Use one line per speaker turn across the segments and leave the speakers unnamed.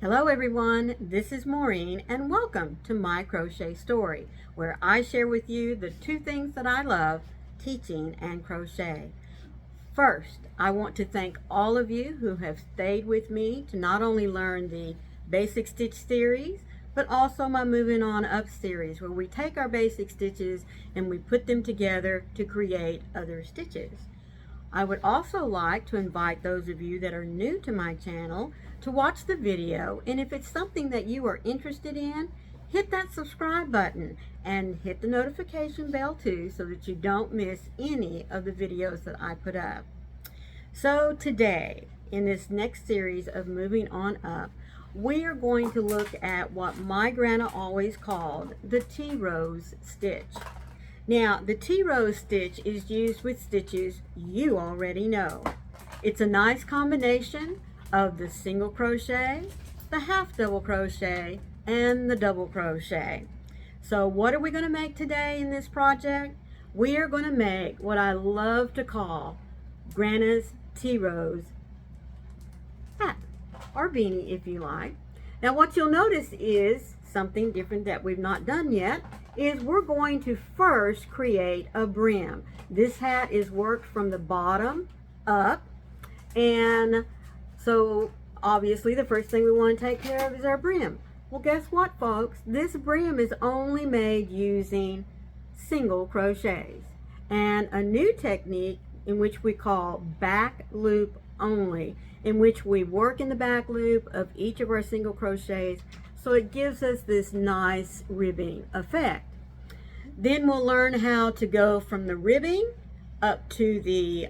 Hello everyone, this is Maureen and welcome to my crochet story, where I share with you the two things that I love, teaching and crochet. First, I want to thank all of you who have stayed with me to not only learn the basic stitch series, but also my Moving On Up series, where we take our basic stitches and we put them together to create other stitches. I would also like to invite those of you that are new to my channel to watch the video, and if it's something that you are interested in, hit that subscribe button and hit the notification bell too, so that you don't miss any of the videos that I put up. So today, in this next series of Moving On Up, we are going to look at what my grandma always called the T-rose stitch. Now, the T-rose stitch is used with stitches you already know. It's a nice combination of the single crochet, the half double crochet, and the double crochet. So what are we going to make today in this project? We are going to make what I love to call Grandma's T-rose hat, or beanie if you like. Now what you'll notice is something different that we've not done yet is we're going to first create a brim. This hat is worked from the bottom up, and so obviously the first thing we want to take care of is our brim. Well, guess what, folks? This brim is only made using single crochets and a new technique in which we call back loop only, in which we work in the back loop of each of our single crochets, so it gives us this nice ribbing effect. Then we'll learn how to go from the ribbing up to the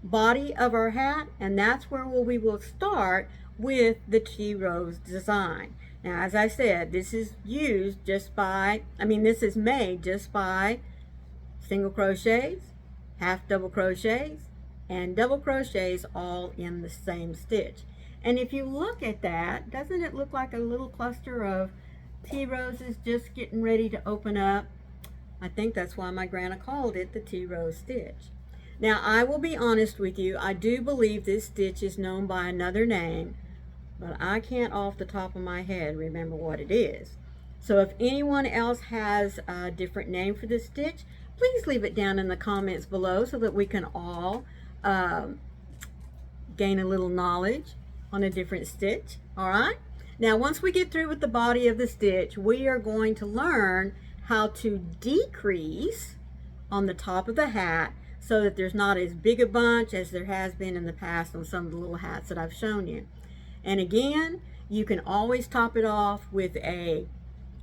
body of our hat, and that's where we will start with the T-rose design. Now, as I said, this is made just by single crochets, half double crochets, and double crochets all in the same stitch. And if you look at that, doesn't it look like a little cluster of T-roses just getting ready to open up? I think that's why my grandma called it the T-rose stitch. Now, I will be honest with you, I do believe this stitch is known by another name, but I can't off the top of my head remember what it is. So if anyone else has a different name for this stitch, please leave it down in the comments below so that we can all gain a little knowledge on a different stitch. All right, now once we get through with the body of the stitch, we are going to learn how to decrease on the top of the hat so that there's not as big a bunch as there has been in the past on some of the little hats that I've shown you. And again, you can always top it off with a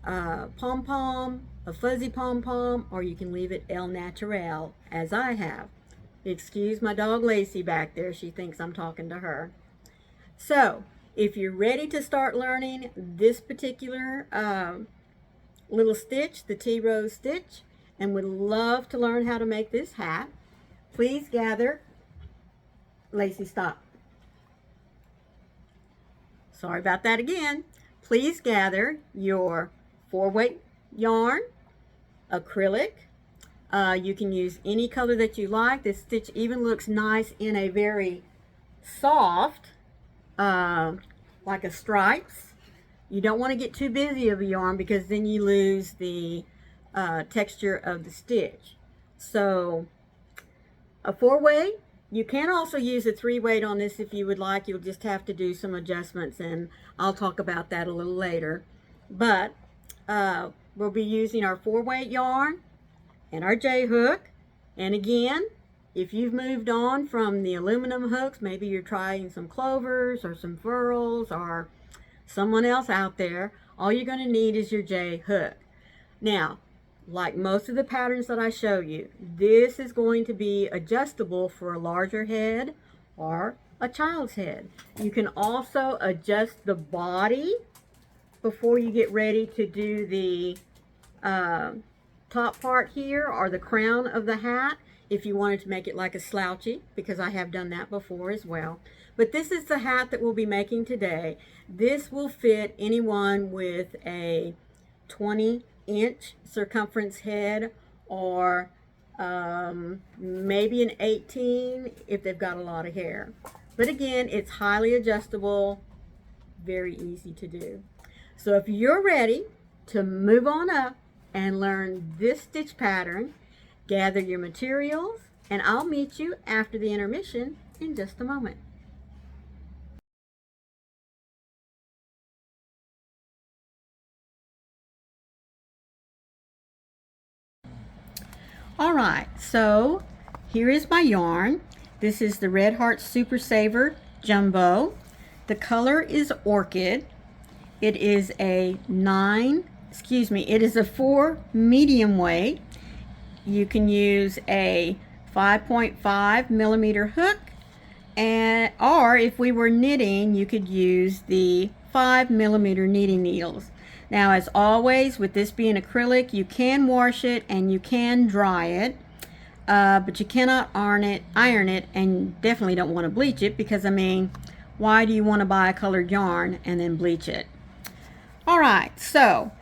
pom-pom, a fuzzy pom-pom, or you can leave it el naturel as I have. Excuse my dog Lacey back there, she thinks I'm talking to her. So if you're ready to start learning this particular little stitch, the T-rose stitch, and would love to learn how to make this hat, please gather. Lacey, stop. Sorry about that again. Please gather your 4-weight yarn, acrylic. You can use any color that you like. This stitch even looks nice in a very soft, like a stripes. You don't want to get too busy of a yarn because then you lose the texture of the stitch. So a 4-weight. You can also use a 3-weight on this if you would like. You'll just have to do some adjustments, and I'll talk about that a little later. But we'll be using our 4-weight yarn and our J-hook. And again, if you've moved on from the aluminum hooks, maybe you're trying some clovers or some furls or someone else out there, all you're going to need is your J-hook. Now, like most of the patterns that I show you, this is going to be adjustable for a larger head or a child's head. You can also adjust the body before you get ready to do the top part here, or the crown of the hat, if you wanted to make it like a slouchy, because I have done that before as well. But this is the hat that we'll be making today. This will fit anyone with a 20-inch circumference head, or maybe an 18 if they've got a lot of hair. But again, it's highly adjustable. very easy to do. So if you're ready to move on up and learn this stitch pattern, gather your materials, and I'll meet you after the intermission in just a moment. Alright, so here is my yarn. This is the Red Heart Super Saver Jumbo. The color is Orchid. It is a 4 medium weight. You can use a 5.5 millimeter hook, or if we were knitting, you could use the 5 millimeter knitting needles. Now, as always, with this being acrylic, you can wash it and you can dry it, but you cannot iron it, and definitely don't want to bleach it, because I mean, why do you want to buy a colored yarn and then bleach it? Alright, so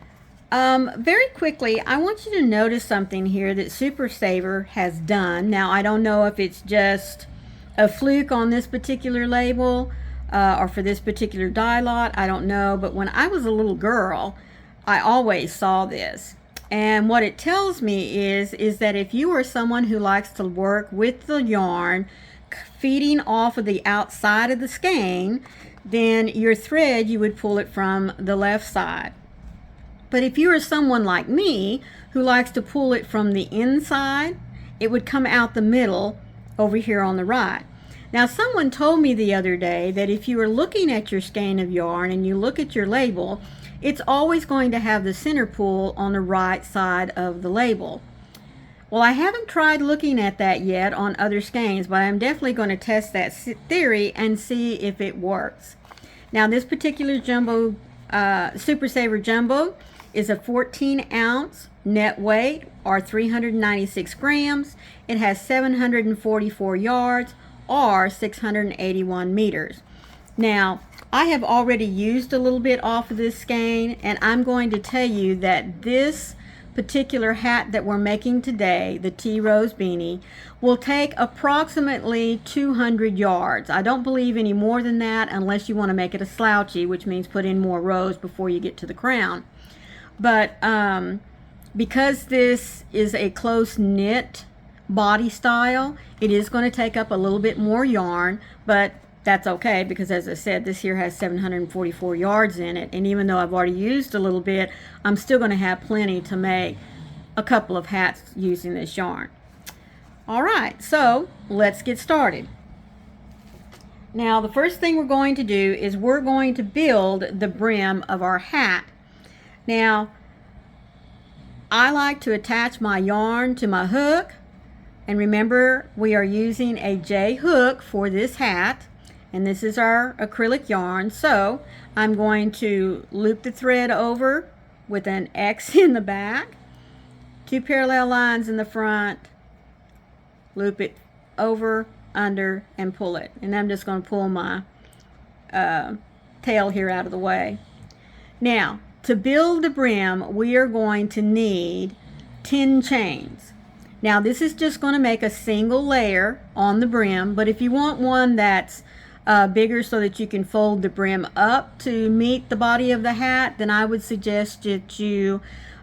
very quickly, I want you to notice something here that Super Saver has done. Now, I don't know if it's just a fluke on this particular label or for this particular dye lot, I don't know, but when I was a little girl, I always saw this. And what it tells me is that if you are someone who likes to work with the yarn feeding off of the outside of the skein, then your thread, you would pull it from the left side. But if you are someone like me who likes to pull it from the inside, it would come out the middle over here on the right. Now, someone told me the other day that if you are looking at your skein of yarn and you look at your label, it's always going to have the center pull on the right side of the label. Well, I haven't tried looking at that yet on other skeins, but I'm definitely going to test that theory and see if it works. Now, this particular jumbo, Super Saver Jumbo, is a 14-ounce net weight, or 396 grams. It has 744 yards, or 681 meters. Now, I have already used a little bit off of this skein, and I'm going to tell you that this particular hat that we're making today, the Tea Rose Beanie, will take approximately 200 yards. I don't believe any more than that, unless you want to make it a slouchy, which means put in more rows before you get to the crown. But because this is a close knit body style, it is going to take up a little bit more yarn, but that's okay, because as I said, this here has 744 yards in it, and even though I've already used a little bit, I'm still going to have plenty to make a couple of hats using this yarn. Alright, so let's get started. Now, the first thing we're going to do is we're going to build the brim of our hat. Now, I like to attach my yarn to my hook, and remember, we are using a J hook for this hat, and this is our acrylic yarn. So I'm going to loop the thread over with an X in the back, 2 parallel lines in the front, loop it over, under, and pull it. And I'm just going to pull my tail here out of the way. Now, to build the brim, we are going to need 10 chains. Now, this is just going to make a single layer on the brim, but if you want one that's bigger so that you can fold the brim up to meet the body of the hat, then I would suggest that you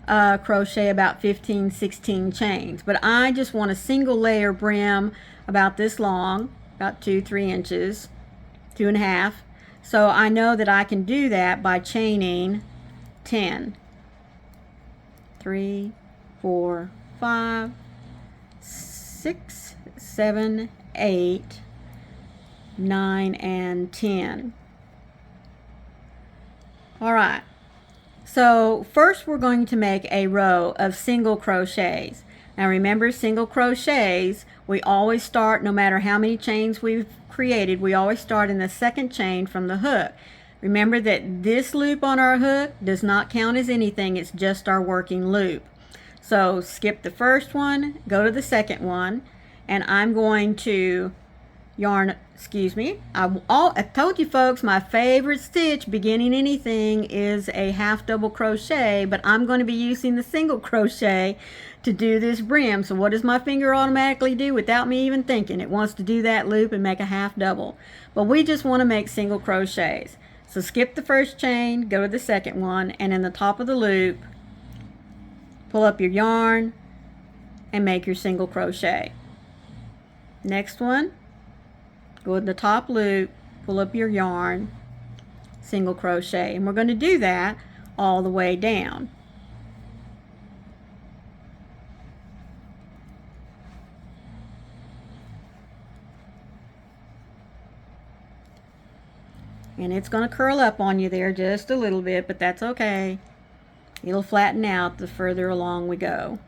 crochet about 15-16 chains. But I just want a single layer brim about this long, about 2-3 inches, 2.5. So I know that I can do that by chaining 10. 3, 4, 5, 6, 7, 8, 9, and 10. Alright, so first we're going to make a row of single crochets. Now remember, single crochets, we always start, no matter how many chains we've created, we always start in the second chain from the hook. Remember that this loop on our hook does not count as anything, it's just our working loop. So skip the first one, go to the second one, and I'm going to yarn, I told you folks, my favorite stitch beginning anything is a half double crochet, but I'm going to be using the single crochet to do this brim. So what does my finger automatically do without me even thinking? It wants to do that loop and make a half double. But we just want to make single crochets. So skip the first chain, go to the second one, and in the top of the loop, pull up your yarn and make your single crochet. Next one, go to the top loop, pull up your yarn, single crochet, and we're going to do that all the way down. And it's going to curl up on you there just a little bit, but that's okay. It'll flatten out the further along we go.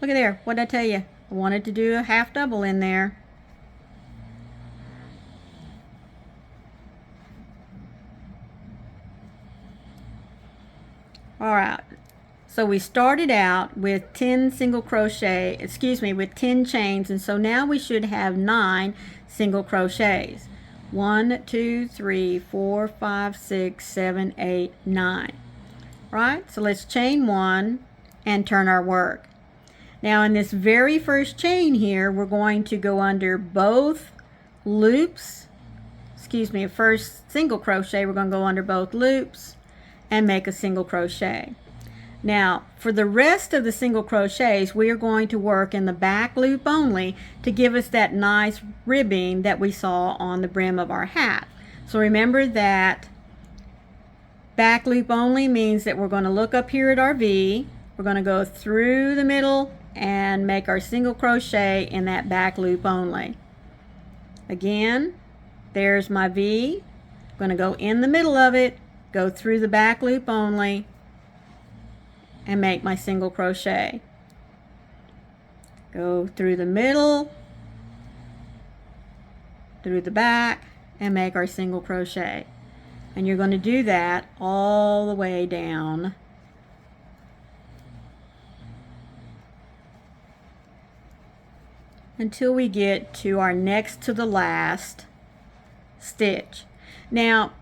Look at there. What did I tell you? I wanted to do a half double in there. Alright, so we started out with 10 single crochet, with 10 chains, and so now we should have 9 single crochets. 1, 2, 3, 4, 5, 6, 7, 8, 9. Right? So let's chain 1 and turn our work. Now in this very first chain here, we're going to go under both loops, first single crochet, we're going to go under both loops and make a single crochet. Now for the rest of the single crochets, we are going to work in the back loop only to give us that nice ribbing that we saw on the brim of our hat. So remember that back loop only means that we're going to look up here at our V, we're going to go through the middle and make our single crochet in that back loop only. Again, there's my V, I'm going to go in the middle of it, go through the back loop only, and make my single crochet. Go through the middle, through the back, and make our single crochet. And you're going to do that all the way down until we get to our next to the last stitch. Now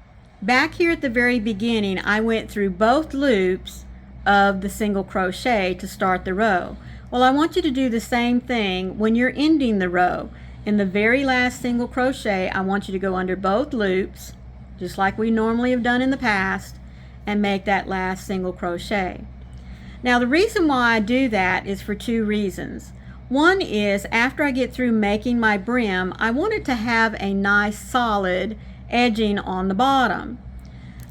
back here at the very beginning, I went through both loops of the single crochet to start the row. Well, I want you to do the same thing when you're ending the row. In the very last single crochet, I want you to go under both loops, just like we normally have done in the past, and make that last single crochet. Now the reason why I do that is for 2 reasons. One is, after I get through making my brim, I want it to have a nice solid edging on the bottom.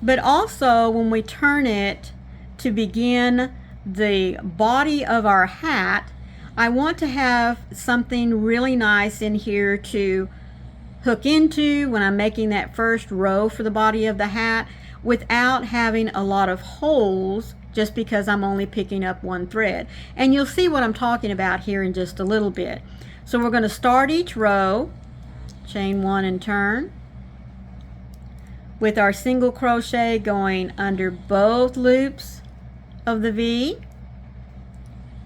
But also when we turn it to begin the body of our hat, I want to have something really nice in here to hook into when I'm making that first row for the body of the hat without having a lot of holes just because I'm only picking up one thread. And you'll see what I'm talking about here in just a little bit. So we're going to start each row, chain 1 and turn, with our single crochet going under both loops of the V,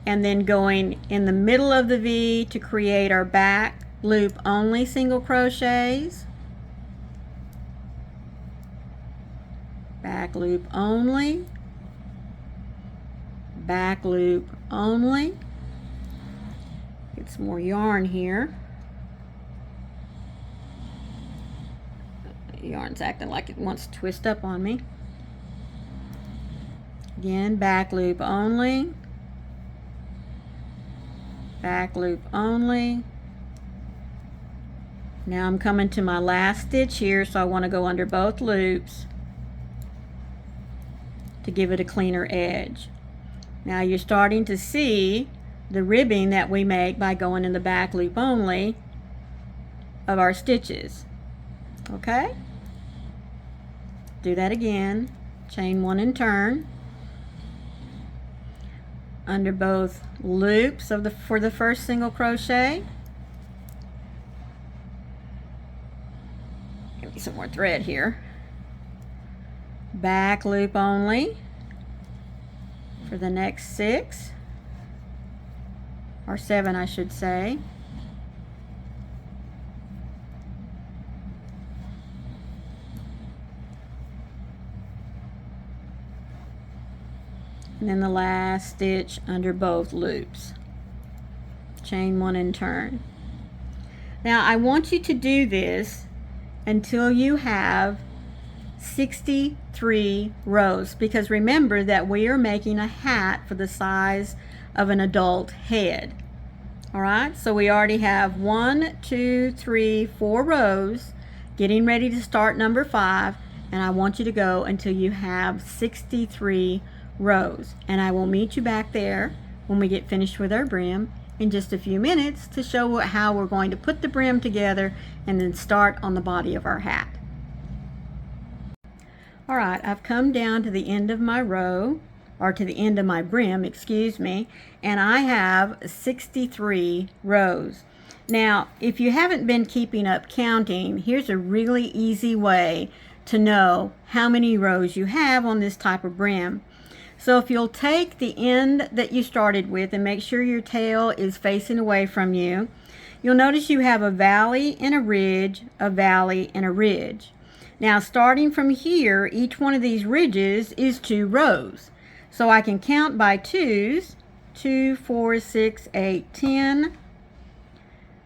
and then going in the middle of the V to create our back loop only single crochets, back loop only, back loop only. Get some more yarn here. The yarn's acting like it wants to twist up on me. Again, back loop only, back loop only. Now I'm coming to my last stitch here, so I want to go under both loops to give it a cleaner edge. Now you're starting to see the ribbing that we make by going in the back loop only of our stitches. Okay? Do that again. Chain 1 and turn under both loops of for the first single crochet. Give me some more thread here. Back loop only for the next 6 or 7, I should say. And then the last stitch under both loops. Chain 1 and turn. Now I want you to do this until you have 63 rows, because remember that we are making a hat for the size of an adult head. All right, so we already have 1, 2, 3, 4 rows, getting ready to start number 5, and I want you to go until you have 63 rows. And I will meet you back there when we get finished with our brim in just a few minutes to show how we're going to put the brim together and then start on the body of our hat. All right, I've come down to the end of my row, or to the end of my brim, excuse me, and I have 63 rows. Now, if you haven't been keeping up counting, here's a really easy way to know how many rows you have on this type of brim. So if you'll take the end that you started with and make sure your tail is facing away from you, you'll notice you have a valley and a ridge, a valley and a ridge. Now, starting from here, each one of these ridges is 2 rows. So I can count by 2s, 2, 4, 6, 8, 10,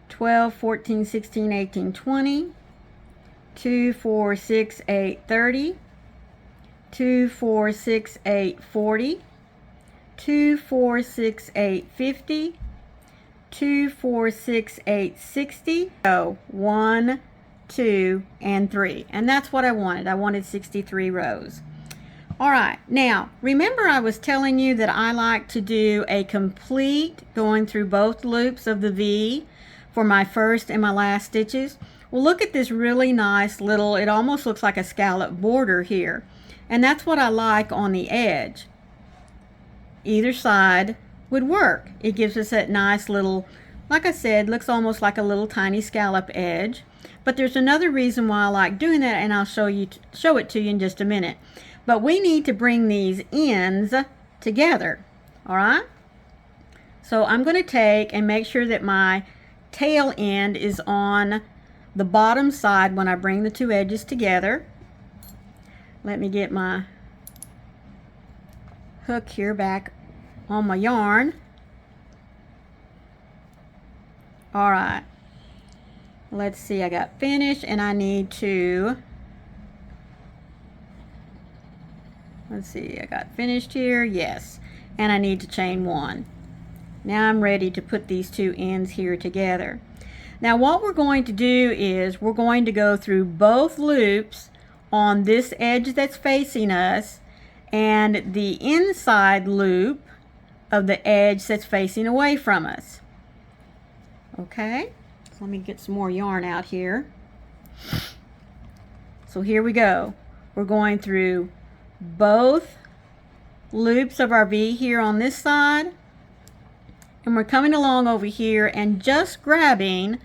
12, 14, 16, 18, 20, 2, 4, 6, 8, 30, 2, 4, 6, 8, 40, 2, 4, 6, 8, 50, 2, 4, 6, 8, 60. So 1, 2, and 3. And that's what I wanted. I wanted 63 rows. All right, now remember I was telling you that I like to do a complete going through both loops of the V for my first and my last stitches. Well, look at this really nice little, it almost looks like a scallop border here. And that's what I like on the edge. Either side would work. It gives us that nice little, like I said, looks almost like a little tiny scallop edge. But there's another reason why I like doing that, and I'll show it to you in just a minute. But we need to bring these ends together, all right? So I'm going to take and make sure that my tail end is on the bottom side when I bring the 2 edges together. Let me get my hook here back on my yarn. All right. Let's see, I got finished and I need to, let's see, I got finished here, yes, and I need to chain 1. Now I'm ready to put these 2 ends here together. Now what we're going to do is we're going to go through both loops on this edge that's facing us and the inside loop of the edge that's facing away from us. Okay? Let me get some more yarn out here. So here we go. We're going through both loops of our V here on this side, and we're coming along over here and just grabbing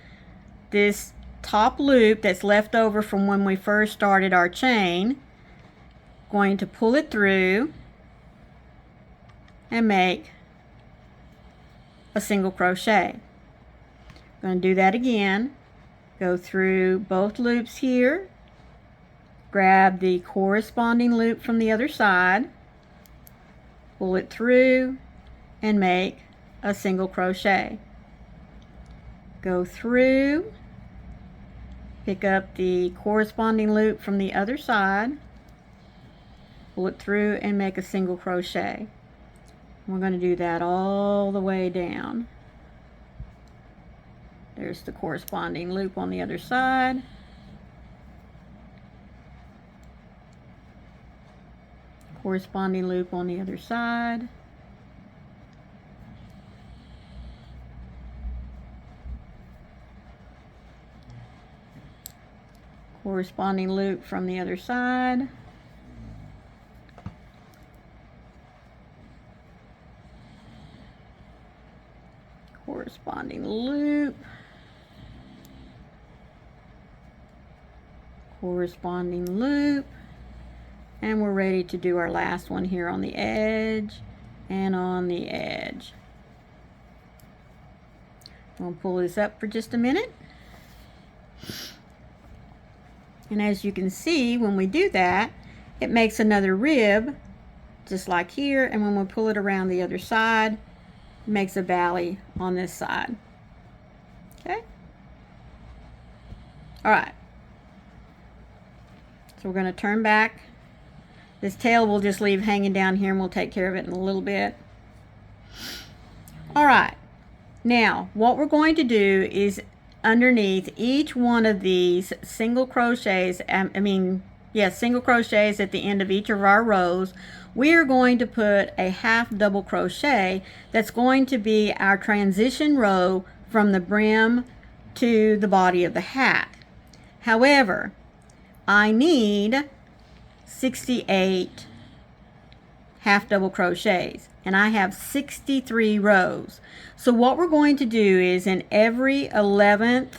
this top loop that's left over from when we first started our chain, going to pull it through and make a single crochet. Going to do that again. Go through both loops here, grab the corresponding loop from the other side, pull it through, and make a single crochet. Go through, pick up the corresponding loop from the other side, pull it through, and make a single crochet. We're going to do that all the way down. There's the corresponding loop on the other side. Corresponding loop on the other side. Corresponding loop from the other side. Corresponding loop. Corresponding loop, and we're ready to do our last one here on the edge and on the edge. We'll pull this up for just a minute, and as you can see, when we do that, it makes another rib just like here, and when we pull it around the other side, it makes a valley on this side. Okay, all right. So we're going to turn back. This tail we'll just leave hanging down here and we'll take care of it in a little bit. Alright, now what we're going to do is underneath each one of these single crochets, single crochets at the end of each of our rows, we are going to put a half double crochet that's going to be our transition row from the brim to the body of the hat. However, I need 68 half double crochets and I have 63 rows. So what we're going to do is in every 11th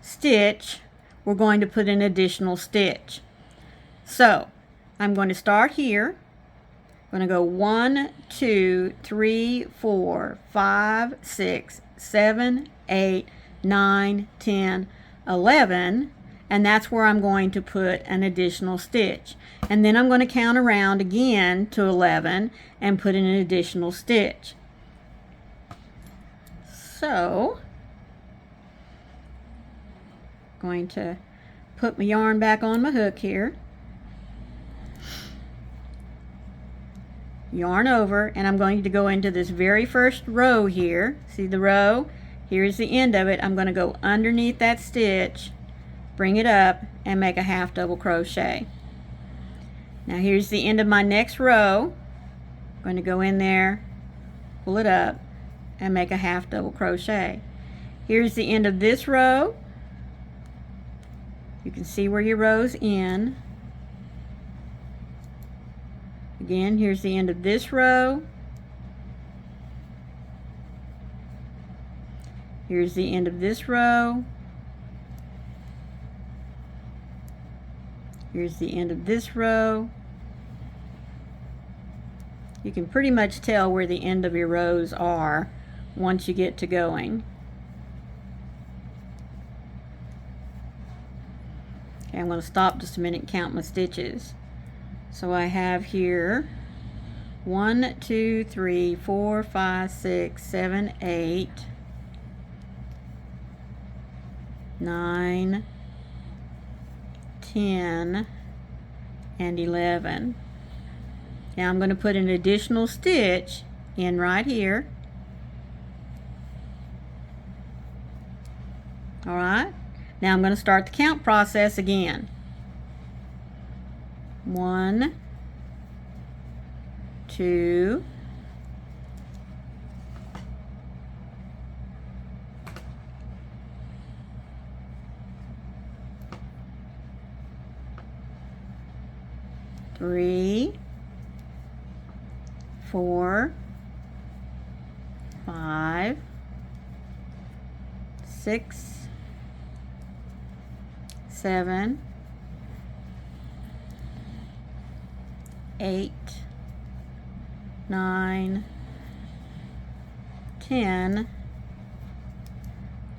stitch we're going to put an additional stitch. So I'm going to start here. I'm going to go 1, 2, 3, 4, 5, 6, 7, 8, 9, 10, 11, and that's where I'm going to put an additional stitch. And then I'm going to count around again to 11 and put in an additional stitch. So I'm going to put my yarn back on my hook here, yarn over, and I'm going to go into this very first row here. See the row? Here's the end of it. I'm going to go underneath that stitch, bring it up, and make a half double crochet. Now here's the end of my next row. I'm going to go in there, pull it up, and make a half double crochet. Here's the end of this row. You can see where your rows end. Again, here's the end of this row. Here's the end of this row. Here's the end of this row. You can pretty much tell where the end of your rows are once you get to going. Okay, I'm going to stop just a minute and count my stitches. So I have here 1, 2, 3, 4, 5, 6, 7, 8, 9, 10, and 11. Now I'm going to put an additional stitch in right here. Alright, now I'm going to start the count process again. 1, 2, 3, 4, 5, 6, 7, 8, 9, 10,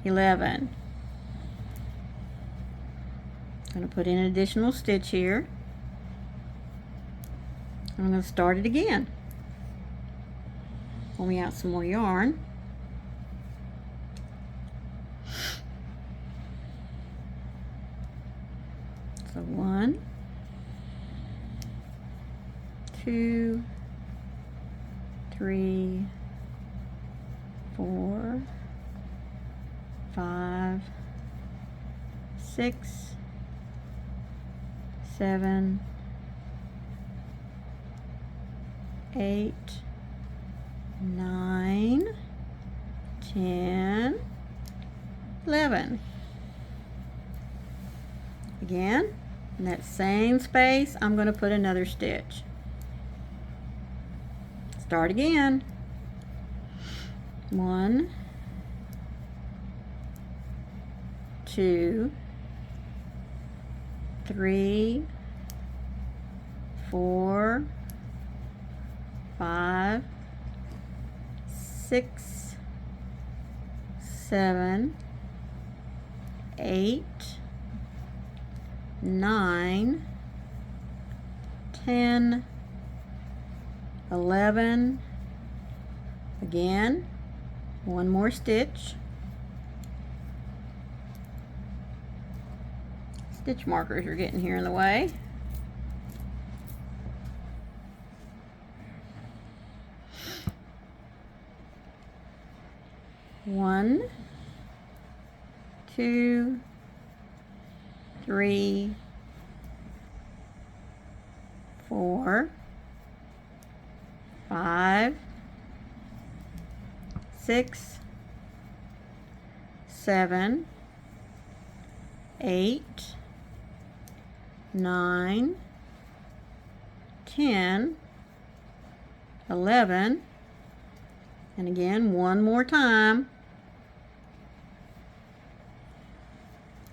11. I'm going to put in an additional stitch here. I'm going to start it again. Pull me out some more yarn. So 1, 2, 3, 4, 5, 6, 7, 8, 9, 10, 11. Again, in that same space, I'm going to put another stitch. Start again. 1, 2, 3, 4, 5, 6, 7, 8, 9, 10, 11. Again, one more stitch. stitch markers are getting here in the way. One, two, three, four, 5, 6, 7, 8, 9, 10, 11, and again one more time.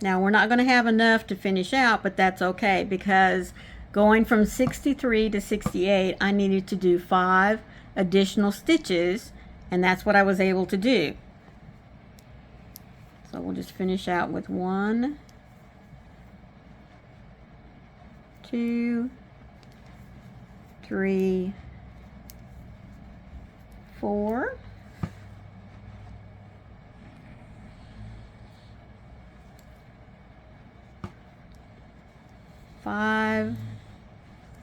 Now we're not going to have enough to finish out, but that's okay, because going from 63 to 68 I needed to do 5 additional stitches, and that's what I was able to do. So we'll just finish out with 1, 2, 3, 4, 5,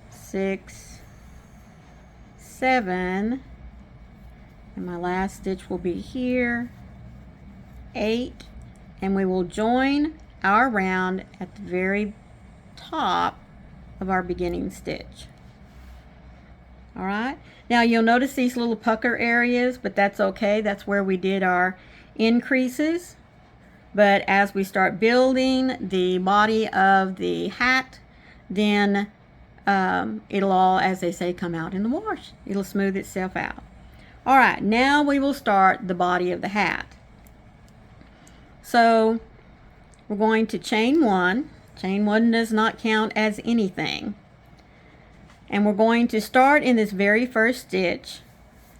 6, 7, and my last stitch will be here, 8, and we will join our round at the very top of our beginning stitch. Alright, now you'll notice these little pucker areas, but that's okay. That's where we did our increases. But as we start building the body of the hat, then it'll all, as they say, come out in the wash. It'll smooth itself out. Alright, now we will start the body of the hat. So we're going to chain 1. Chain 1 does not count as anything. And we're going to start in this very first stitch.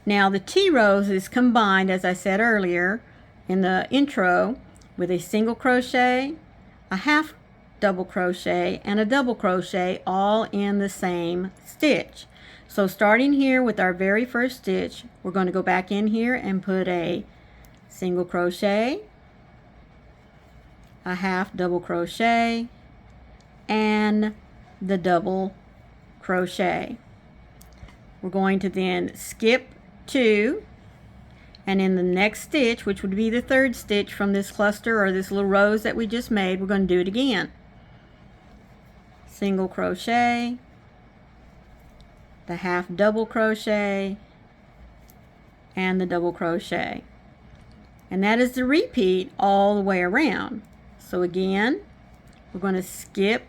Now the T-rows is combined, as I said earlier in the intro, with a single crochet, a half double crochet, and a double crochet, all in the same stitch. So starting here with our very first stitch, we're going to go back in here and put a single crochet, a half double crochet, and the double crochet. We're going to then skip 2, and in the next stitch, which would be the third stitch from this cluster or this little rose that we just made, we're going to do it again. Single crochet, the half double crochet, and the double crochet. And that is the repeat all the way around. So again, we're going to skip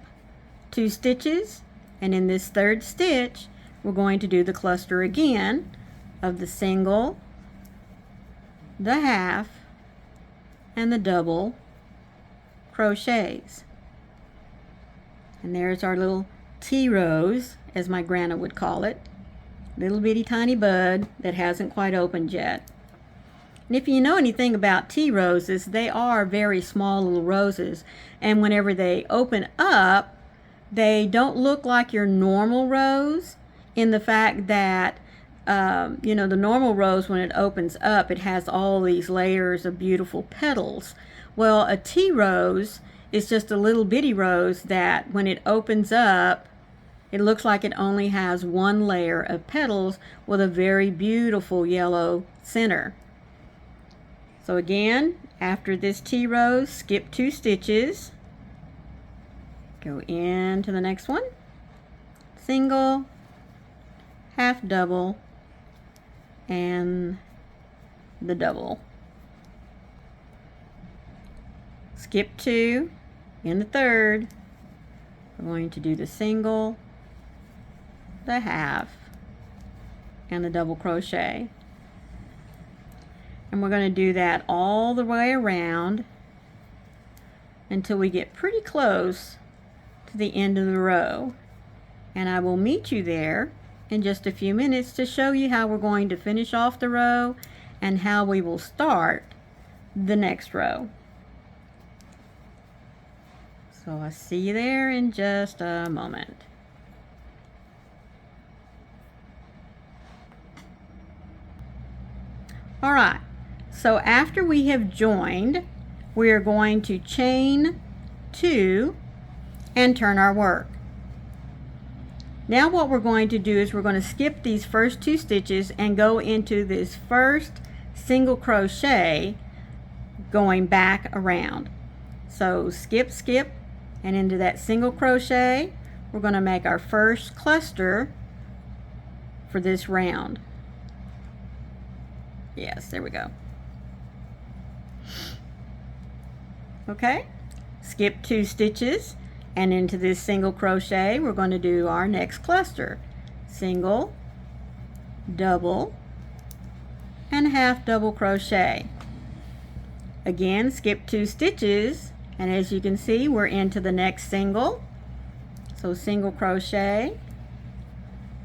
2 stitches, and in this third stitch we're going to do the cluster again of the single, the half, and the double crochets. And there's our little T-rose, as my grandma would call it, little bitty tiny bud that hasn't quite opened yet. And if you know anything about T-roses, they are very small little roses, and whenever they open up, they don't look like your normal rose, in the fact that you know, the normal rose, when it opens up, it has all these layers of beautiful petals. Well, a T-rose is just a little bitty rose that when it opens up, it looks like it only has one layer of petals with a very beautiful yellow center. So again, after this T-rose, skip 2 stitches, go into the next one, single, half double, and the double. Skip 2 in the third. We're going to do the single, the half, and the double crochet. And we're going to do that all the way around until we get pretty close to the end of the row. And I will meet you there in just a few minutes to show you how we're going to finish off the row and how we will start the next row. So I'll see you there in just a moment. Alright, so after we have joined, we are going to chain 2 and turn our work. Now what we're going to do is we're going to skip these first 2 stitches and go into this first single crochet going back around. So skip, skip, and into that single crochet we're going to make our first cluster for this round. Yes, there we go. Okay, skip 2 stitches, and into this single crochet we're going to do our next cluster. Single, double, and half double crochet. Again, skip 2 stitches, and as you can see we're into the next single. So single crochet,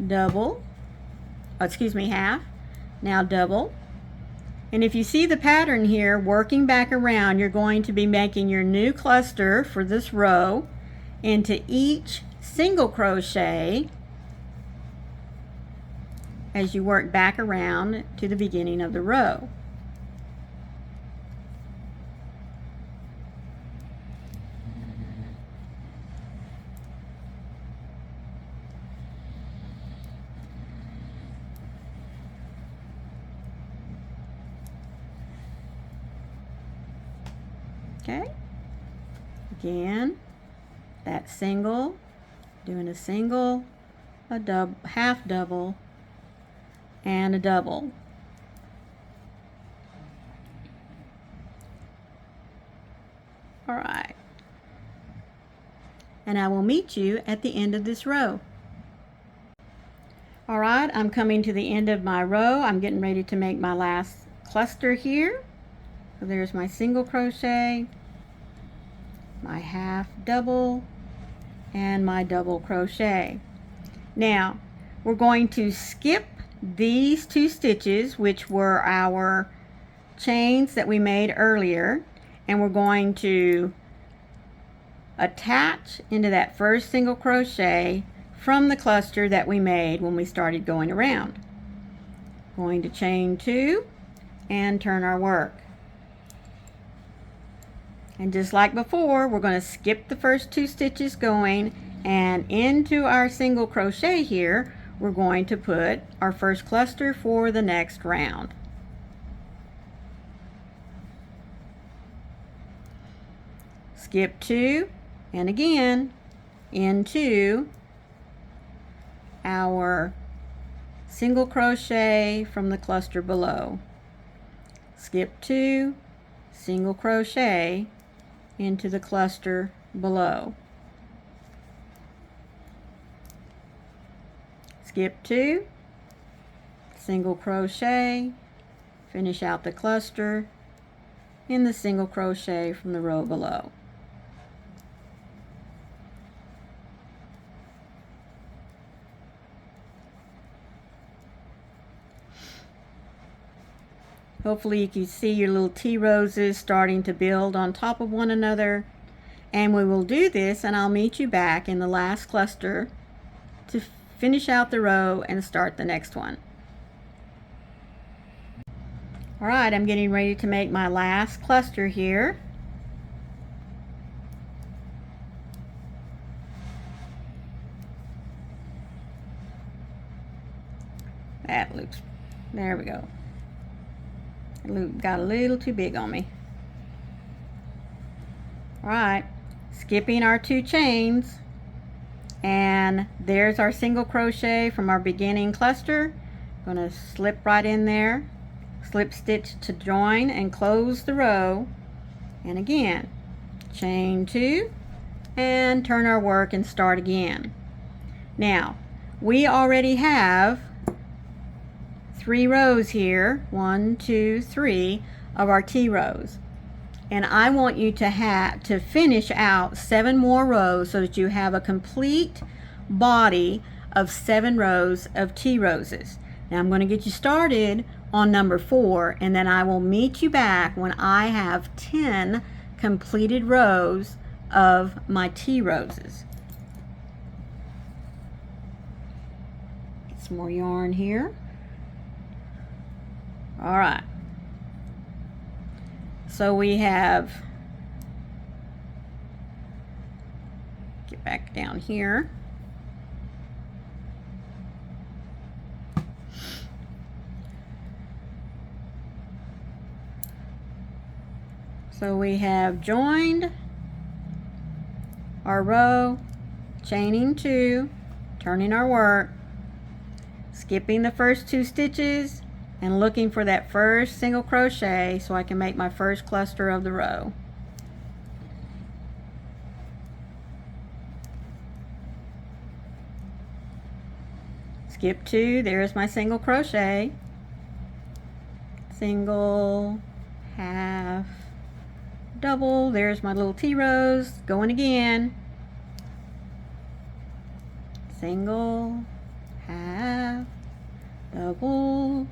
double, half, now double. And if you see the pattern here working back around, you're going to be making your new cluster for this row into each single crochet as you work back around to the beginning of the row. Okay, again, that single, doing a single, a double, half double, and a double. All right, and I will meet you at the end of this row. All right, I'm coming to the end of my row. I'm getting ready to make my last cluster here. So there's my single crochet, my half double, and my double crochet. Now we're going to skip these 2 stitches, which were our chains that we made earlier, and we're going to attach into that first single crochet from the cluster that we made when we started going around. Going to chain 2 and turn our work. And just like before, we're going to skip the first 2 stitches going, and into our single crochet here we're going to put our first cluster for the next round. Skip 2, and again into our single crochet from the cluster below. Skip 2, single crochet into the cluster below. Skip 2, single crochet, finish out the cluster in the single crochet from the row below. Hopefully you can see your little tea roses starting to build on top of one another. And we will do this, and I'll meet you back in the last cluster to finish out the row and start the next one. Alright, I'm getting ready to make my last cluster here. That looks, there we go. Loop got a little too big on me. Alright, skipping our 2 chains, and there's our single crochet from our beginning cluster. Gonna slip right in there, slip stitch to join and close the row, and again chain 2 and turn our work and start again. Now we already have 3 rows here, 1, 2, 3 of our T rows, and I want you to finish out 7 more rows so that you have a complete body of 7 rows of T roses. Now I'm going to get you started on number 4, and then I will meet you back when I have 10 completed rows of my T roses. Get some more yarn here. All right, so we have Get back down here. So we have joined our row, chaining 2, turning our work, skipping the first 2 stitches, and looking for that first single crochet so I can make my first cluster of the row. Skip 2, there's my single crochet, single, half, double, there's my little T-rows, going again, single, half, double,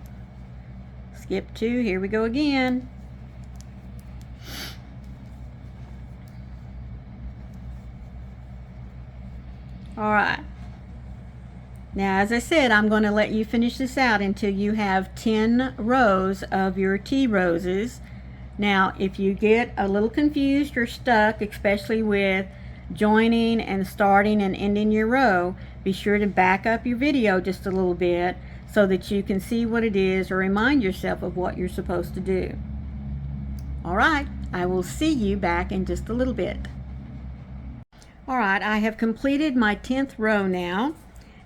skip 2, here we go again. Alright, now as I said, I'm going to let you finish this out until you have 10 rows of your T-roses. Now if you get a little confused or stuck, especially with joining and starting and ending your row, be sure to back up your video just a little bit so that you can see what it is or remind yourself of what you're supposed to do. Alright, I will see you back in just a little bit. Alright, I have completed my 10th row now,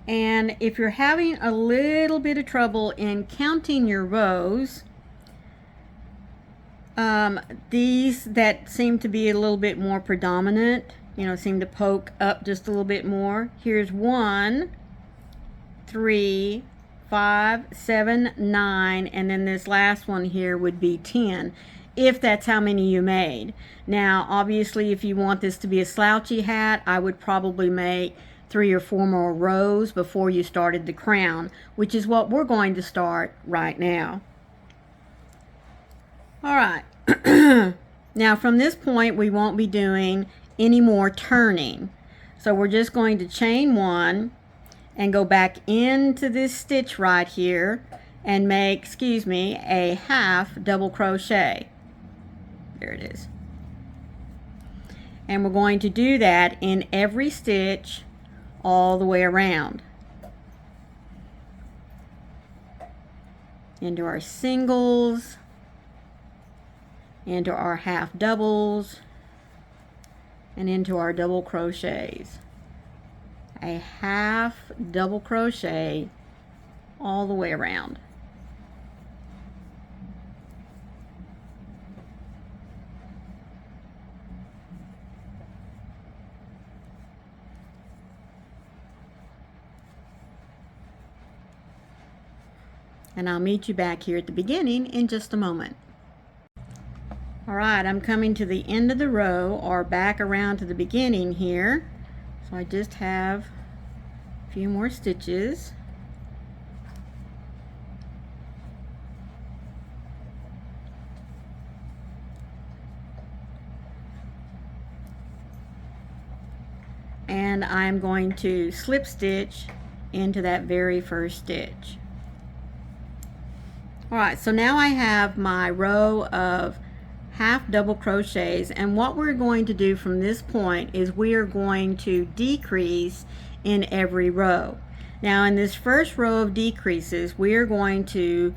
and if you're having a little bit of trouble in counting your rows, these that seem to be a little bit more predominant, you know, seem to poke up just a little bit more. Here's 1, 3, 5, 7, 9, and then this last one here would be 10, if that's how many you made. Now, obviously, if you want this to be a slouchy hat, I would probably make 3 or 4 more rows before you started the crown, which is what we're going to start right now. All right. Now from this point we won't be doing any more turning, so we're just going to chain 1 and go back into this stitch right here and make, a half double crochet. There it is. And we're going to do that in every stitch all the way around into our singles, into our half doubles, and into our double crochets. A half double crochet all the way around. And I'll meet you back here at the beginning in just a moment. Alright, I'm coming to the end of the row, or back around to the beginning here. So I just have a few more stitches. And I'm going to slip stitch into that very first stitch. Alright, so now I have my row of half double crochets, and what we're going to do from this point is we are going to decrease in every row. Now in this first row of decreases, we are going to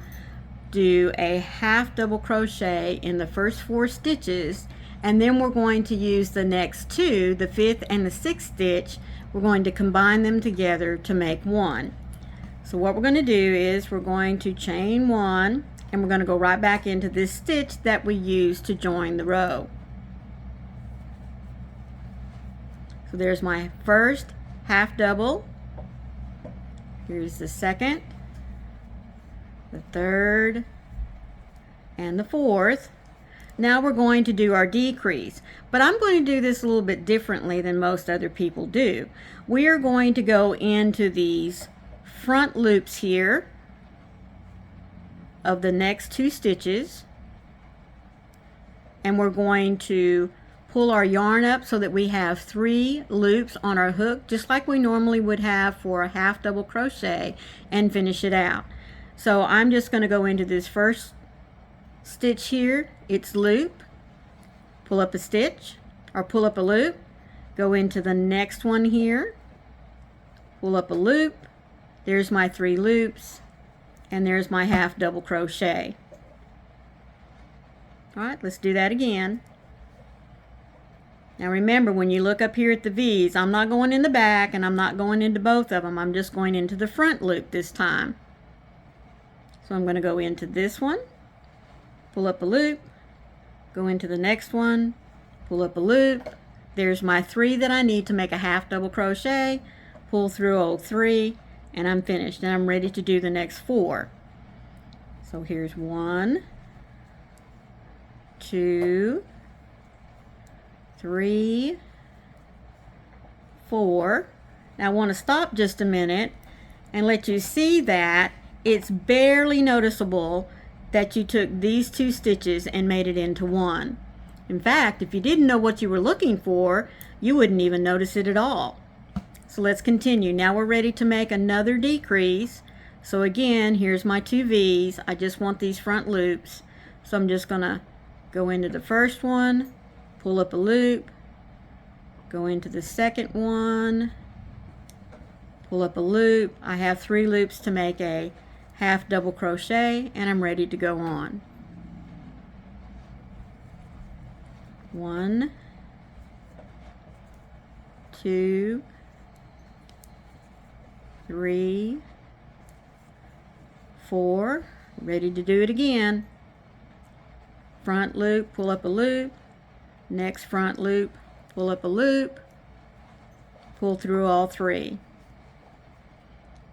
do a half double crochet in the first 4 stitches, and then we're going to use the next 2, the 5th and the 6th stitch, we're going to combine them together to make 1. So what we're going to do is we're going to chain 1, and we're going to go right back into this stitch that we used to join the row. So there's my first half double. Here's the second, the third, and the fourth. Now we're going to do our decrease, but I'm going to do this a little bit differently than most other people do. We are going to go into these front loops here of the next 2 stitches, and we're going to pull our yarn up so that we have 3 loops on our hook, just like we normally would have for a half double crochet, and finish it out. So I'm just going to go into this first stitch here, it's loop, pull up a stitch, or pull up a loop, Go into the next one here, pull up a loop, there's my 3 loops, and there's my half double crochet. Alright, let's do that again. Now remember, when you look up here at the V's, I'm not going in the back and I'm not going into both of them. I'm just going into the front loop this time. So I'm going to go into this one, pull up a loop, go into the next one, pull up a loop. There's my 3 that I need to make a half double crochet, pull through all 3, and I'm finished. And I'm ready to do the next 4. So here's 1, 2, 3, 4. Now I want to stop just a minute and let you see that it's barely noticeable that you took these 2 stitches and made it into 1. In fact, if you didn't know what you were looking for, you wouldn't even notice it at all. So let's continue. Now we're ready to make another decrease. So again, here's my 2 V's. I just want these front loops. So I'm just going to go into the first one, pull up a loop, go into the second one, pull up a loop. I have 3 loops to make a half double crochet, and I'm ready to go on. 1, 2, 3, 4. Ready to do it again. Front loop, pull up a loop, next front loop, pull up a loop, pull through all 3.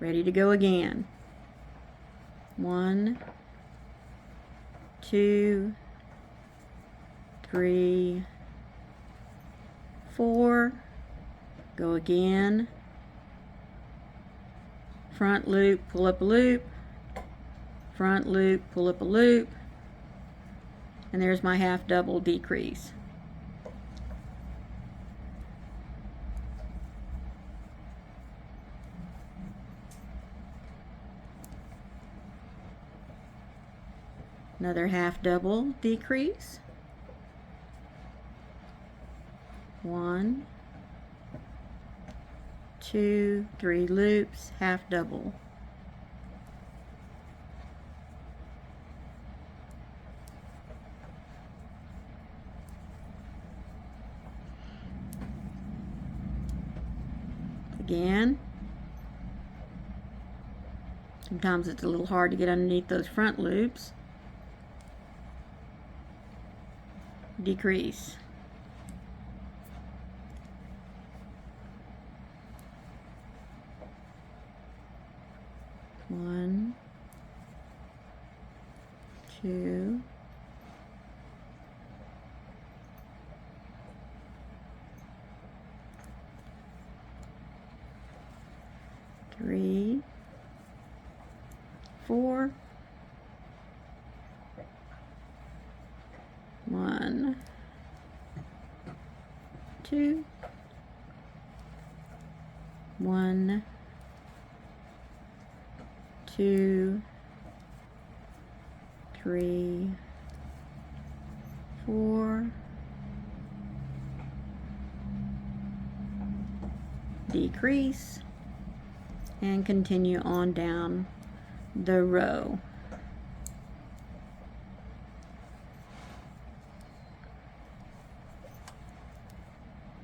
Ready to go again. 1, 2, 3, 4. Go again. Front loop, pull up a loop, front loop, pull up a loop, and there's my half double decrease. Another half double decrease. 1, 2, 3 loops, half double. Again. Sometimes it's a little hard to get underneath those front loops. Decrease. One, 2, 3, 4. 1, 2, 1, 2, 3, 4. Decrease and continue on down the row.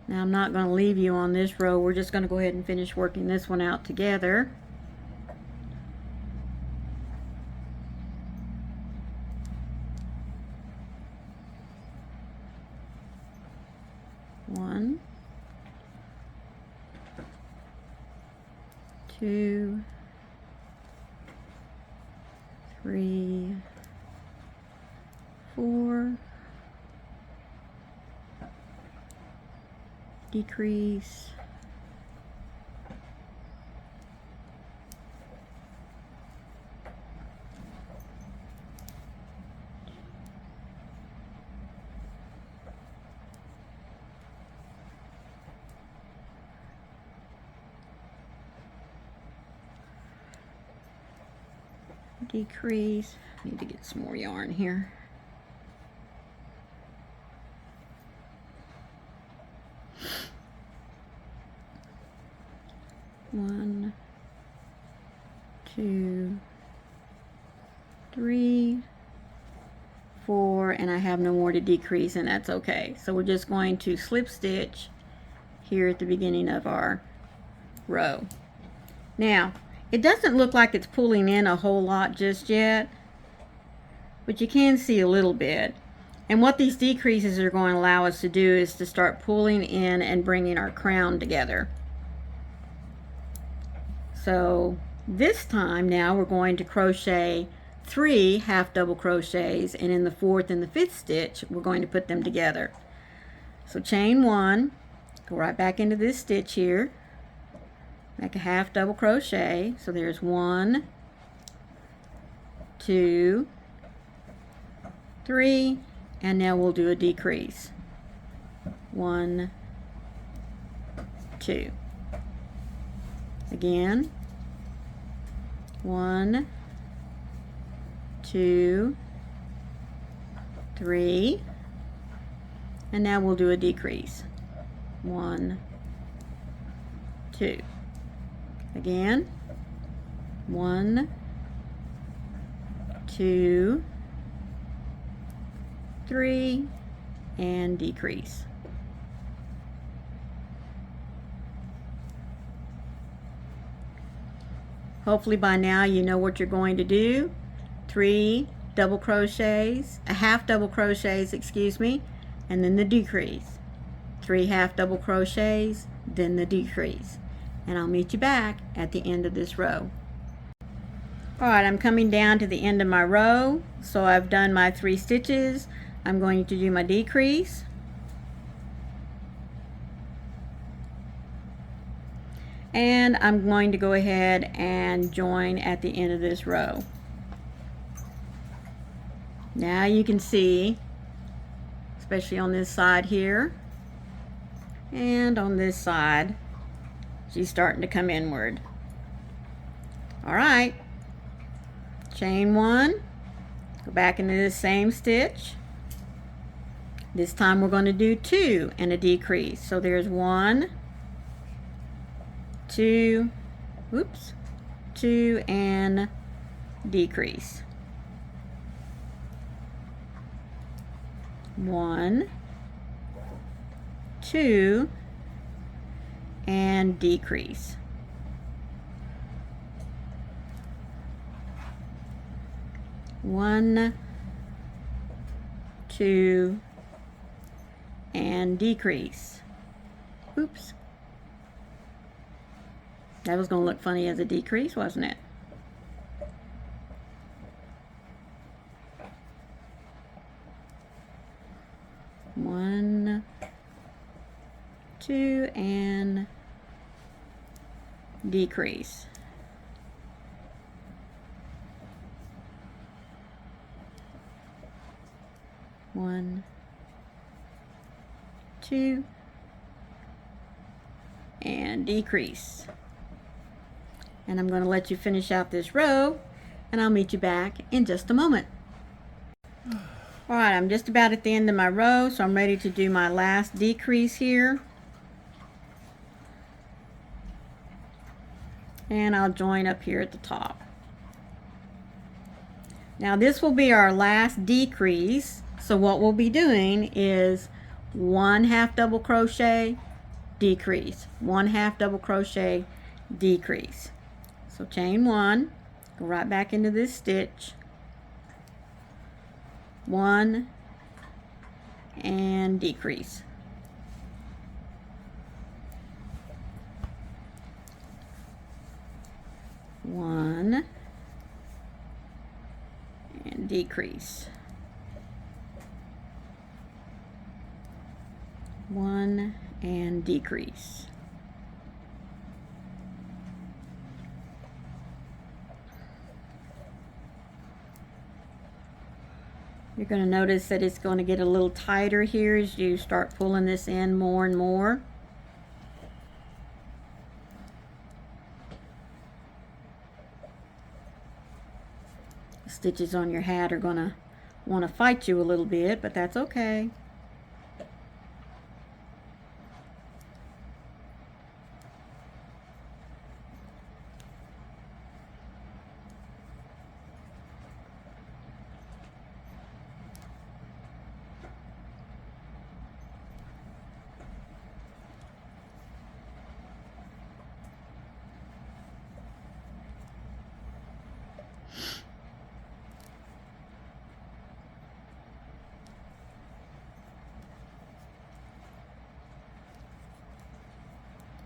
Now I'm not going to leave you on this row. We're just going to go ahead and finish working this one out together. One, 2, 3, 4. Decrease. Decrease. Need to get some more yarn here. 1, 2, 3, 4, and I have no more to decrease, and that's okay. So we're just going to slip stitch here at the beginning of our row. Now, it doesn't look like it's pulling in a whole lot just yet, but you can see a little bit. And what these decreases are going to allow us to do is to start pulling in and bringing our crown together. So this time now we're going to crochet 3 half double crochets, and in the 4th and the 5th stitch we're going to put them together. So chain 1, go right back into this stitch here, make a half double crochet. So there's 1, 2, 3, and now we'll do a decrease. 1, 2. Again, 1, 2, 3, and now we'll do a decrease. 1, 2. Again, 1, 2, 3, and decrease. Hopefully by now you know what you're going to do. 3 double crochets, a half double crochets, excuse me, and then the decrease. 3 half double crochets, then the decrease. And I'll meet you back at the end of this row. Alright, I'm coming down to the end of my row. So I've done my 3 stitches. I'm going to do my decrease. And I'm going to go ahead and join at the end of this row. Now you can see, especially on this side here and on this side, she's starting to come inward. Alright, chain 1, go back into the same stitch. This time we're going to do 2 and a decrease. So there's 1, 2, oops, 2 and decrease. 1, 2 and decrease. 1, 2 and decrease. Oops. That was going to look funny as a decrease, wasn't it? One, 2 and decrease. 1, 2 and decrease. And I'm going to let you finish out this row, and I'll meet you back in just a moment. Alright, I'm just about at the end of my row, so I'm ready to do my last decrease here. And I'll join up here at the top. Now this will be our last decrease, so what we'll be doing is 1 half double crochet, decrease, 1 half double crochet, decrease. So chain 1, go right back into this stitch, 1 and decrease. 1 and decrease. 1 and decrease. You're going to notice that it's going to get a little tighter here as you start pulling this in more and more. The stitches on your hat are going to want to fight you a little bit, but that's okay.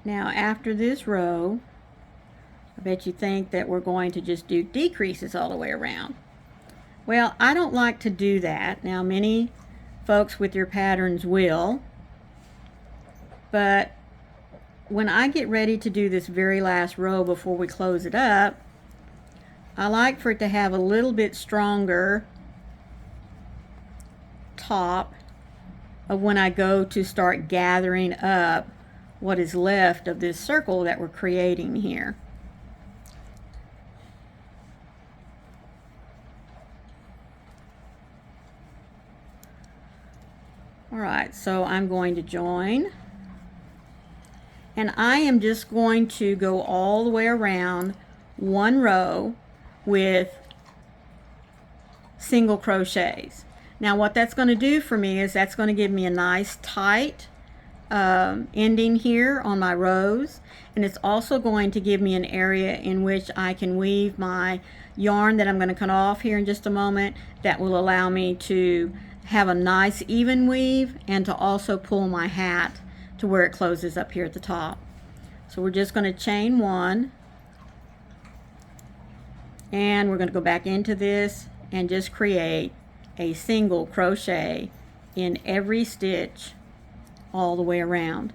Now after this row, I bet you think that we're going to just do decreases all the way around. Well, I don't like to do that. Now many folks with your patterns will, but when I get ready to do this very last row before we close it up, I like for it to have a little bit stronger top of when I go to start gathering up what is left of this circle that we're creating here. Alright, so I'm going to join, and I am just going to go all the way around one row with single crochets. Now what that's going to do for me is that's going to give me a nice tight ending here on my rows, and it's also going to give me an area in which I can weave my yarn that I'm going to cut off here in just a moment, that will allow me to have a nice even weave and to also pull my hat to where it closes up here at the top. So we're just going to chain one, and we're going to go back into this and just create a single crochet in every stitch all the way around.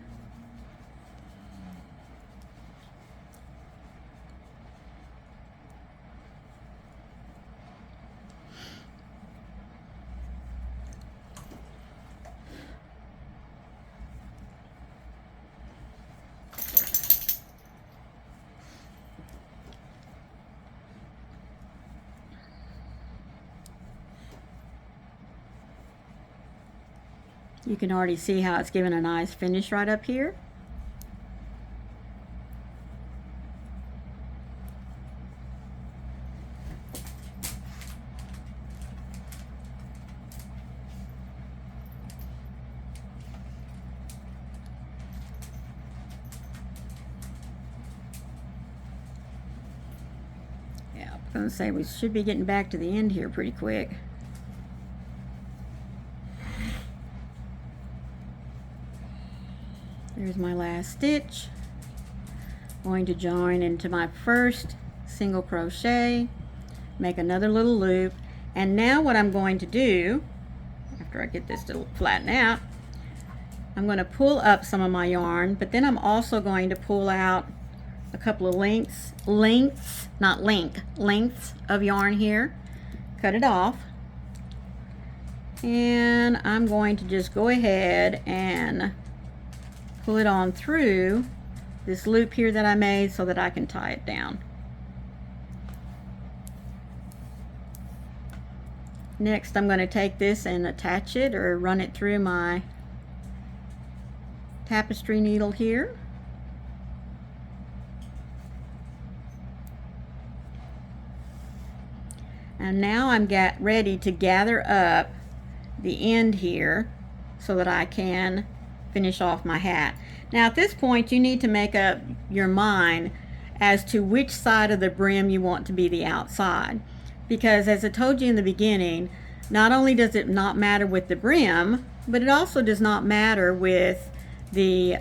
You can already see how it's given a nice finish right up here. Yeah, I'm going to say we should be getting back to the end here pretty quick. There's my last stitch. I'm going to join into my first single crochet, make another little loop, and now what I'm going to do, after I get this to flatten out, I'm going to pull up some of my yarn, but then I'm also going to pull out a couple of lengths of yarn here, cut it off, and I'm going to just go ahead and pull it on through this loop here that I made so that I can tie it down. Next, I'm going to take this and attach it or run it through my tapestry needle here. And now I'm ready to gather up the end here so that I can finish off my hat. Now at this point you need to make up your mind as to which side of the brim you want to be the outside, because as I told you in the beginning, not only does it not matter with the brim, but it also does not matter with the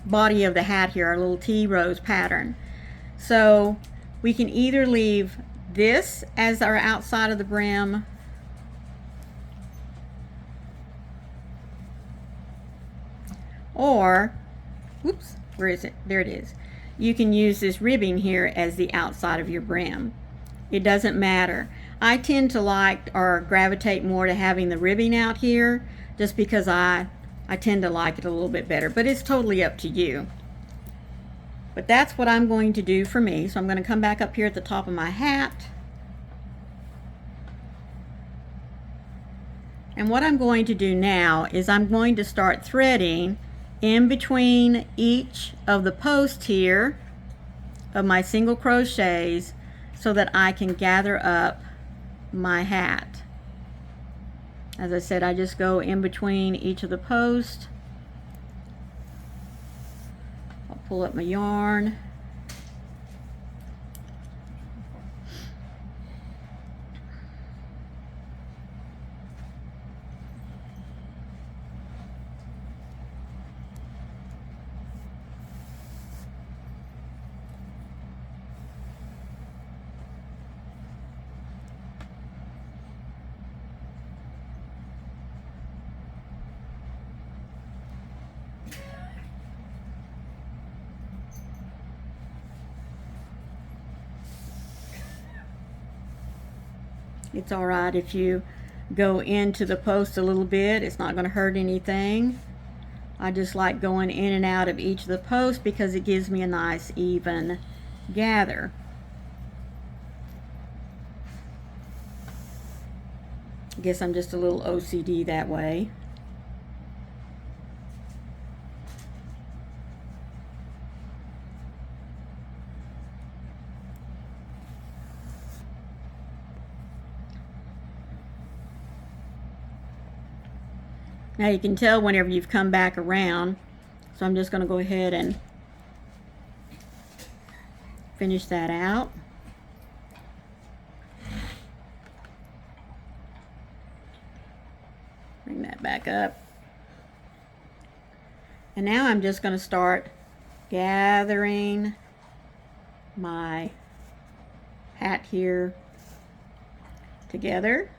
body of the hat here, our little tea rose pattern. So we can either leave this as our outside of the brim, or, whoops, where is it? There it is. You can use this ribbing here as the outside of your brim. It doesn't matter. I tend to like or gravitate more to having the ribbing out here just because I tend to like it a little bit better, but it's totally up to you. But that's what I'm going to do for me. So I'm going to come back up here at the top of my hat. And what I'm going to do now is I'm going to start threading in between each of the posts here of my single crochets so that I can gather up my hat. As I said, I just go in between each of the posts. I'll pull up my yarn. It's all right if you go into the post a little bit. It's not going to hurt anything. I just like going in and out of each of the posts because it gives me a nice even gather. I guess I'm just a little OCD that way. Now you can tell whenever you've come back around, so I'm just going to go ahead and finish that out. Bring that back up. And now I'm just going to start gathering my hat here together.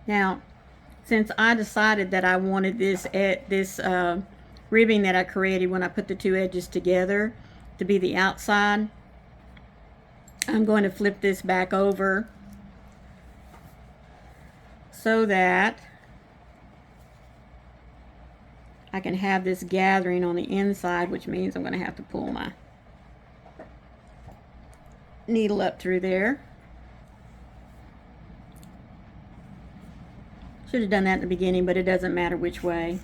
Now, since I decided that I wanted this ribbing that I created when I put the two edges together to be the outside, I'm going to flip this back over so that I can have this gathering on the inside, which means I'm going to have to pull my needle up through there. Should have done that in the beginning, but it doesn't matter which way.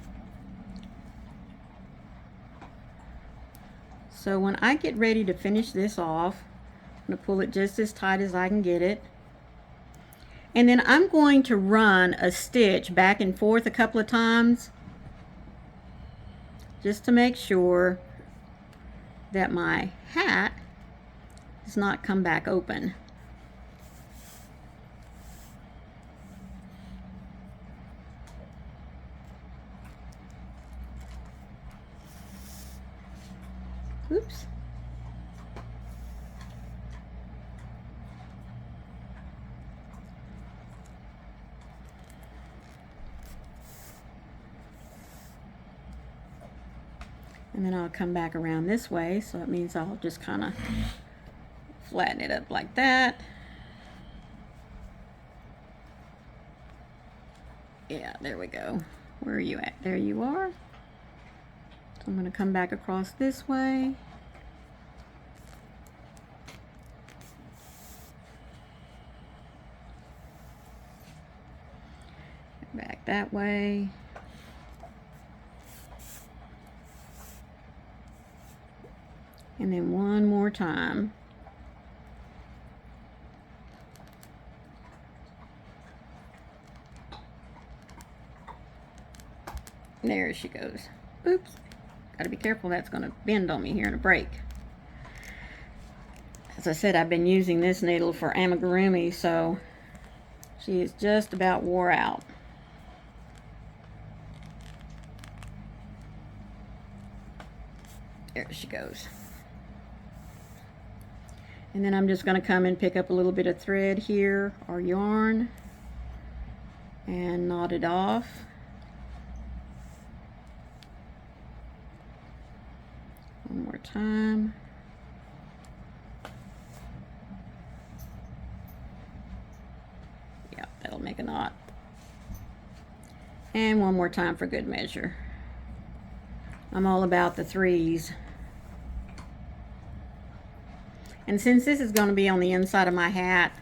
So when I get ready to finish this off, I'm going to pull it just as tight as I can get it. And then I'm going to run a stitch back and forth a couple of times just to make sure that my hat does not come back open. Oops. And then I'll come back around this way, so it means I'll just kind of flatten it up like that. Yeah, there we go. Where are you at? There you are. I'm going to come back across this way. Back that way. And then one more time. There she goes. Oops. Gotta be careful, that's gonna bend on me here in a break. As I said, I've been using this needle for amigurumi, so she is just about wore out. There she goes. And then I'm just gonna come and pick up a little bit of thread here, or yarn, and knot it off. One more time. Yeah, that'll make a knot. And one more time for good measure. I'm all about the threes. And since this is going to be on the inside of my hat,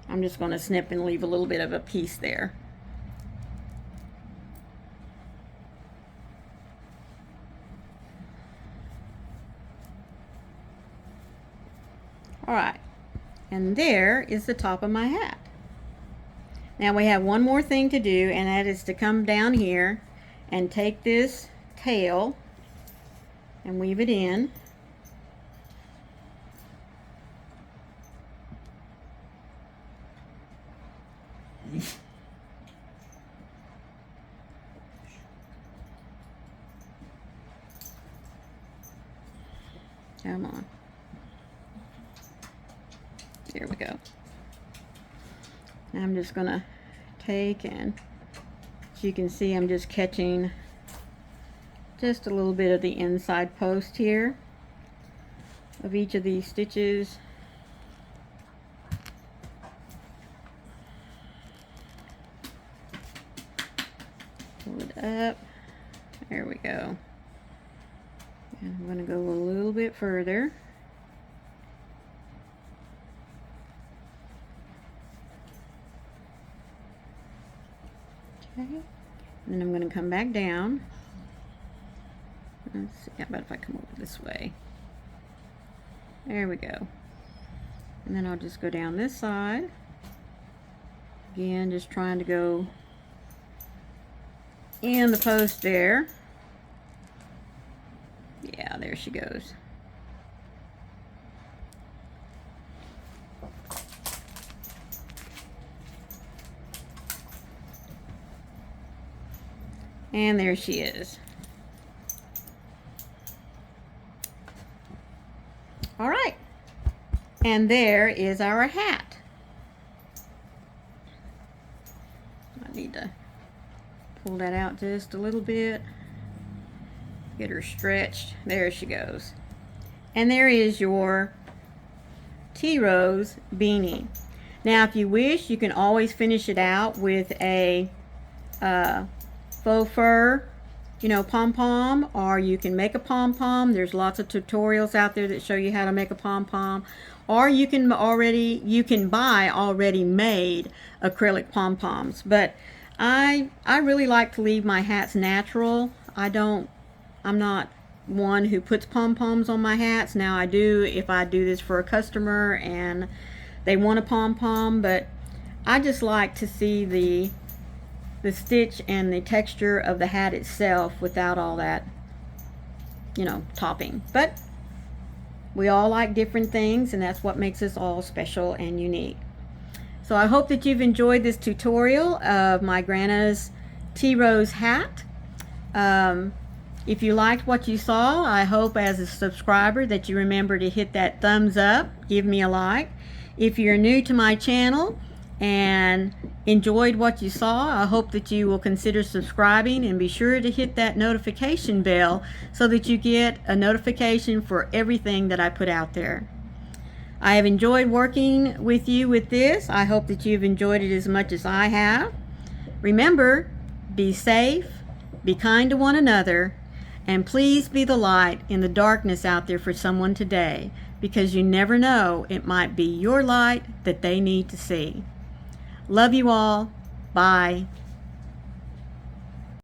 I'm just going to snip and leave a little bit of a piece there. Alright, and there is the top of my hat. Now we have one more thing to do, and that is to come down here and take this tail and weave it in. Come on. There we go. Now I'm just going to take and As you can see, I'm just catching just a little bit of the inside post here of each of these stitches. Pull it up. There we go. And I'm going to go a little bit further. Okay. And then I'm going to come back down. Let's see, how about if I come over this way? There we go. And then I'll just go down this side. Again, just trying to go in the post there. Yeah, there she goes. And there she is. All right. And there is our hat. I need to pull that out just a little bit. Get her stretched. There she goes. And there is your tea rose beanie. Now, if you wish, you can always finish it out with a faux fur, you know, pom-pom, or you can make a pom-pom. There's lots of tutorials out there that show you how to make a pom-pom, or you can buy already made acrylic pom-poms. But I really like to leave my hats natural. I'm not one who puts pom-poms on my hats. Now I do if I do this for a customer and they want a pom-pom, but I just like to see the stitch and the texture of the hat itself without all that, you know, topping. But we all like different things, and that's what makes us all special and unique. So I hope that you've enjoyed this tutorial of my Granna'S tea rose hat. If you liked what you saw, I hope as a subscriber that you remember to hit that thumbs up, give me a like. If you're new to my channel and enjoyed what you saw, I hope that you will consider subscribing and be sure to hit that notification bell so that you get a notification for everything that I put out there. I have enjoyed working with you with this. I hope that you've enjoyed it as much as I have. Remember, be safe, be kind to one another, and please be the light in the darkness out there for someone today, because you never know, it might be your light that they need to see. Love you all. Bye.